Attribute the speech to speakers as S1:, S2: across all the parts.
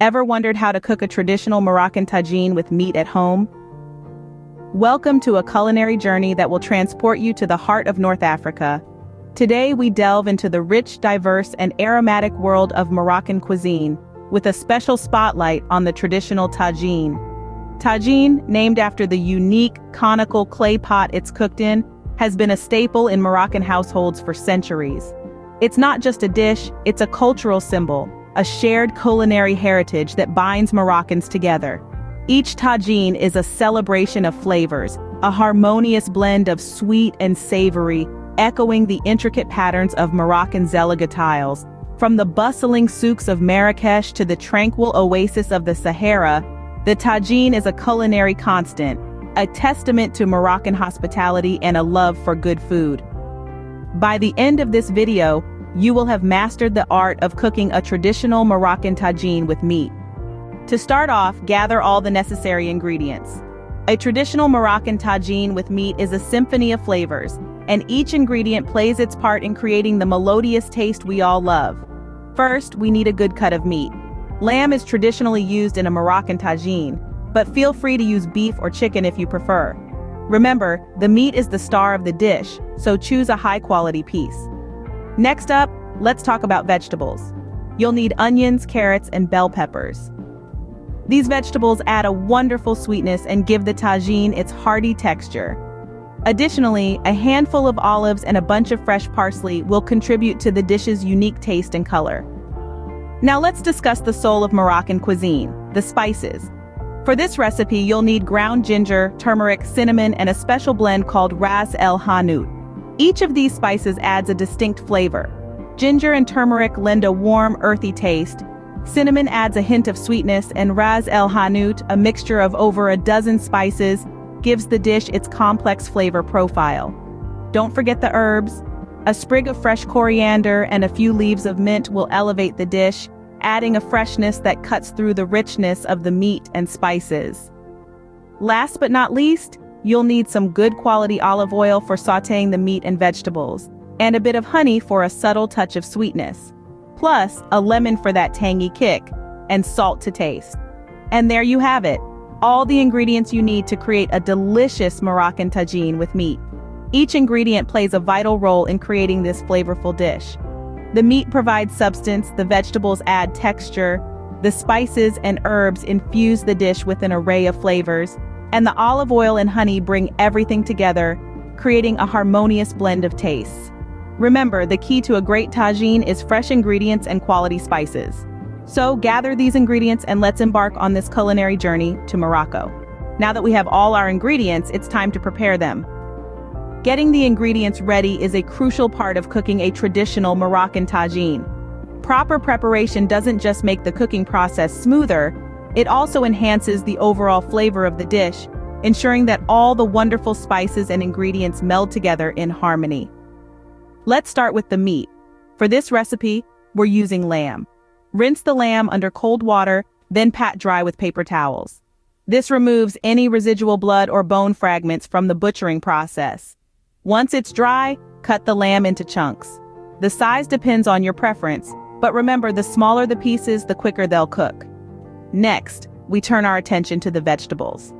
S1: Ever wondered how to cook a traditional Moroccan tagine with meat at home? Welcome to a culinary journey that will transport you to the heart of North Africa. Today we delve into the rich, diverse, and aromatic world of Moroccan cuisine, with a special spotlight on the traditional tagine. Tagine, named after the unique, conical clay pot it's cooked in, has been a staple in Moroccan households for centuries. It's not just a dish, it's a cultural symbol, a shared culinary heritage that binds Moroccans together. Each tagine is a celebration of flavors, a harmonious blend of sweet and savory, echoing the intricate patterns of Moroccan zeliga tiles. From the bustling souks of Marrakech to the tranquil oasis of the Sahara, the tagine is a culinary constant, a testament to Moroccan hospitality and a love for good food. By the end of this video, you will have mastered the art of cooking a traditional Moroccan tagine with meat. To start off, gather all the necessary ingredients. A traditional Moroccan tagine with meat is a symphony of flavors, and each ingredient plays its part in creating the melodious taste we all love. First, we need a good cut of meat. Lamb is traditionally used in a Moroccan tagine, but feel free to use beef or chicken if you prefer. Remember, the meat is the star of the dish, so choose a high-quality piece. Next up, let's talk about vegetables. You'll need onions, carrots, and bell peppers. These vegetables add a wonderful sweetness and give the tagine its hearty texture. Additionally, a handful of olives and a bunch of fresh parsley will contribute to the dish's unique taste and color. Now let's discuss the soul of Moroccan cuisine, the spices. For this recipe, you'll need ground ginger, turmeric, cinnamon, and a special blend called ras el hanout. Each of these spices adds a distinct flavor. Ginger and turmeric lend a warm, earthy taste. Cinnamon adds a hint of sweetness, and ras el hanout, a mixture of over a dozen spices, gives the dish its complex flavor profile. Don't forget the herbs. A sprig of fresh coriander and a few leaves of mint will elevate the dish, adding a freshness that cuts through the richness of the meat and spices. Last but not least, you'll need some good quality olive oil for sautéing the meat and vegetables, and a bit of honey for a subtle touch of sweetness. Plus, a lemon for that tangy kick, and salt to taste. And there you have it, all the ingredients you need to create a delicious Moroccan tagine with meat. Each ingredient plays a vital role in creating this flavorful dish. The meat provides substance, the vegetables add texture, the spices and herbs infuse the dish with an array of flavors, and the olive oil and honey bring everything together, creating a harmonious blend of tastes. Remember, the key to a great tagine is fresh ingredients and quality spices. So gather these ingredients and let's embark on this culinary journey to Morocco. Now that we have all our ingredients, it's time to prepare them. Getting the ingredients ready is a crucial part of cooking a traditional Moroccan tagine. Proper preparation doesn't just make the cooking process smoother, it also enhances the overall flavor of the dish, ensuring that all the wonderful spices and ingredients meld together in harmony. Let's start with the meat. For this recipe, we're using lamb. Rinse the lamb under cold water, then pat dry with paper towels. This removes any residual blood or bone fragments from the butchering process. Once it's dry, cut the lamb into chunks. The size depends on your preference, but remember, the smaller the pieces, the quicker they'll cook. Next, we turn our attention to the vegetables.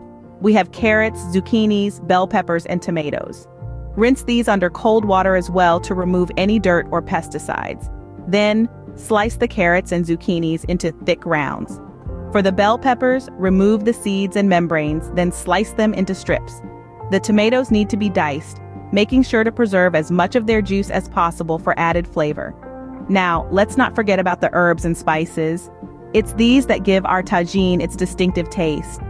S1: We have carrots, zucchinis, bell peppers, and tomatoes. Rinse these under cold water as well to remove any dirt or pesticides. Then, slice the carrots and zucchinis into thick rounds. For the bell peppers, remove the seeds and membranes, then slice them into strips. The tomatoes need to be diced, making sure to preserve as much of their juice as possible for added flavor. Now, let's not forget about the herbs and spices. It's these that give our tagine its distinctive taste.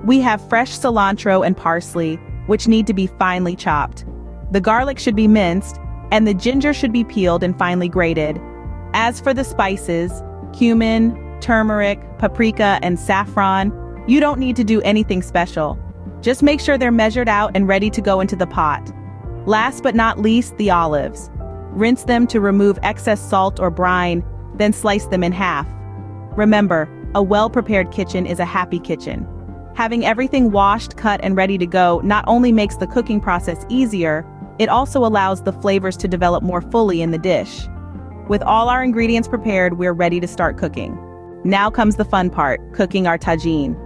S1: We have fresh cilantro and parsley, which need to be finely chopped. The garlic should be minced, and the ginger should be peeled and finely grated. As for the spices, cumin, turmeric, paprika, and saffron, you don't need to do anything special. Just make sure they're measured out and ready to go into the pot. Last but not least, the olives. Rinse them to remove excess salt or brine, then slice them in half. Remember, a well-prepared kitchen is a happy kitchen. Having everything washed, cut, and ready to go not only makes the cooking process easier, it also allows the flavors to develop more fully in the dish. With all our ingredients prepared, we're ready to start cooking. Now comes the fun part, cooking our tagine.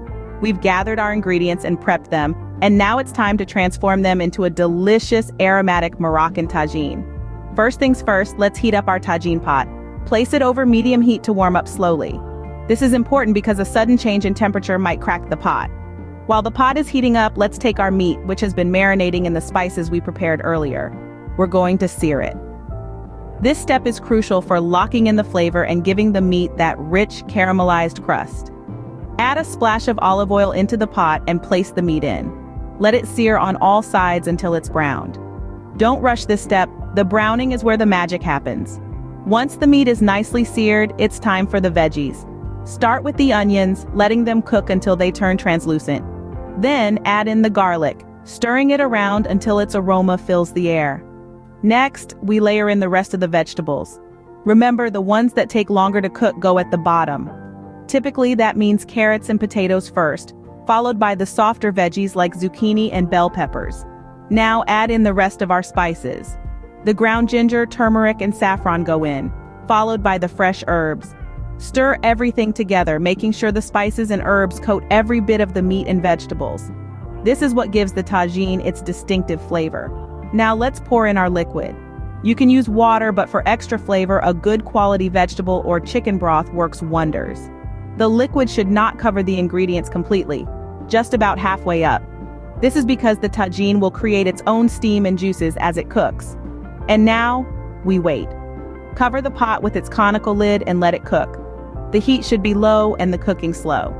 S1: We've gathered our ingredients and prepped them, and now it's time to transform them into a delicious aromatic Moroccan tajine. First things first, let's heat up our tagine pot. Place it over medium heat to warm up slowly. This is important because a sudden change in temperature might crack the pot. While the pot is heating up, let's take our meat, which has been marinating in the spices we prepared earlier. We're going to sear it. This step is crucial for locking in the flavor and giving the meat that rich, caramelized crust. Add a splash of olive oil into the pot and place the meat in. Let it sear on all sides until it's browned. Don't rush this step, the browning is where the magic happens. Once the meat is nicely seared, it's time for the veggies. Start with the onions, letting them cook until they turn translucent. Then add in the garlic, stirring it around until its aroma fills the air. Next, we layer in the rest of the vegetables. Remember, the ones that take longer to cook go at the bottom. Typically, that means carrots and potatoes first, followed by the softer veggies like zucchini and bell peppers. Now add in the rest of our spices. The ground ginger, turmeric, and saffron go in, followed by the fresh herbs. Stir everything together, making sure the spices and herbs coat every bit of the meat and vegetables. This is what gives the tagine its distinctive flavor. Now let's pour in our liquid. You can use water, but for extra flavor, a good quality vegetable or chicken broth works wonders. The liquid should not cover the ingredients completely, just about halfway up. This is because the tagine will create its own steam and juices as it cooks. And now, we wait. Cover the pot with its conical lid and let it cook. The heat should be low and the cooking slow.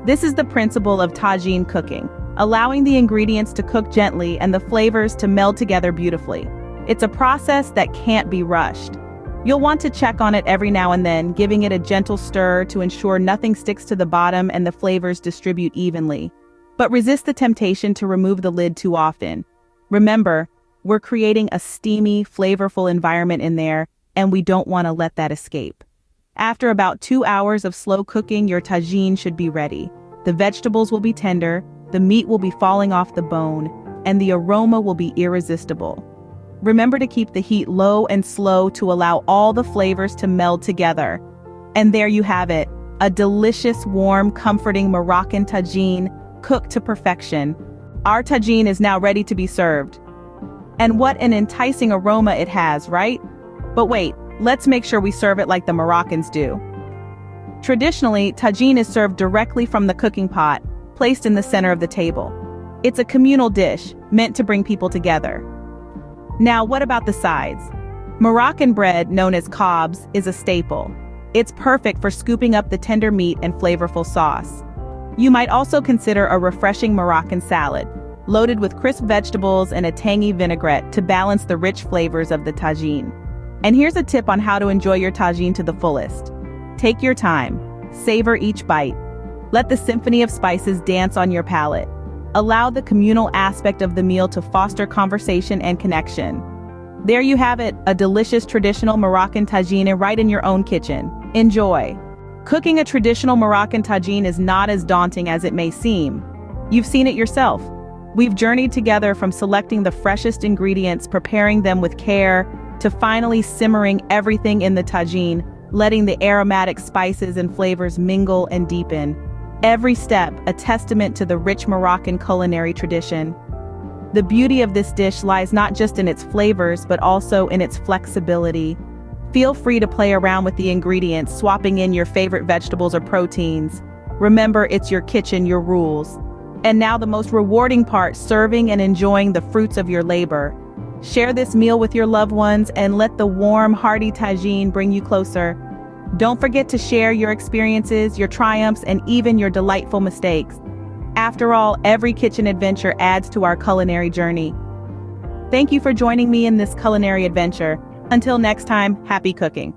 S1: This is the principle of tagine cooking, allowing the ingredients to cook gently and the flavors to meld together beautifully. It's a process that can't be rushed. You'll want to check on it every now and then, giving it a gentle stir to ensure nothing sticks to the bottom and the flavors distribute evenly. But resist the temptation to remove the lid too often. Remember, we're creating a steamy, flavorful environment in there, and we don't want to let that escape. After about 2 hours of slow cooking, your tagine should be ready. The vegetables will be tender, the meat will be falling off the bone, and the aroma will be irresistible. Remember to keep the heat low and slow to allow all the flavors to meld together. And there you have it, a delicious, warm, comforting Moroccan tagine, cooked to perfection. Our tagine is now ready to be served. And what an enticing aroma it has, right? But wait, let's make sure we serve it like the Moroccans do. Traditionally, tagine is served directly from the cooking pot, placed in the center of the table. It's a communal dish, meant to bring people together. Now, what about the sides? Moroccan bread, known as cobs, is a staple. It's perfect for scooping up the tender meat and flavorful sauce. You might also consider a refreshing Moroccan salad, loaded with crisp vegetables and a tangy vinaigrette to balance the rich flavors of the tagine. And here's a tip on how to enjoy your tagine to the fullest. Take your time. Savor each bite. Let the symphony of spices dance on your palate. Allow the communal aspect of the meal to foster conversation and connection. There you have it, a delicious traditional Moroccan tagine right in your own kitchen. Enjoy. Cooking a traditional Moroccan tagine is not as daunting as it may seem. You've seen it yourself. We've journeyed together from selecting the freshest ingredients, preparing them with care, to finally simmering everything in the tagine, letting the aromatic spices and flavors mingle and deepen. Every step a testament to the rich Moroccan culinary tradition. The beauty of this dish lies not just in its flavors, but also in its flexibility. Feel free to play around with the ingredients, swapping in your favorite vegetables or proteins. Remember, it's your kitchen, your rules. And now the most rewarding part, serving and enjoying the fruits of your labor. Share this meal with your loved ones and let the warm, hearty tagine bring you closer. Don't forget to share your experiences, your triumphs, and even your delightful mistakes. After all, every kitchen adventure adds to our culinary journey. Thank you for joining me in this culinary adventure. Until next time, happy cooking.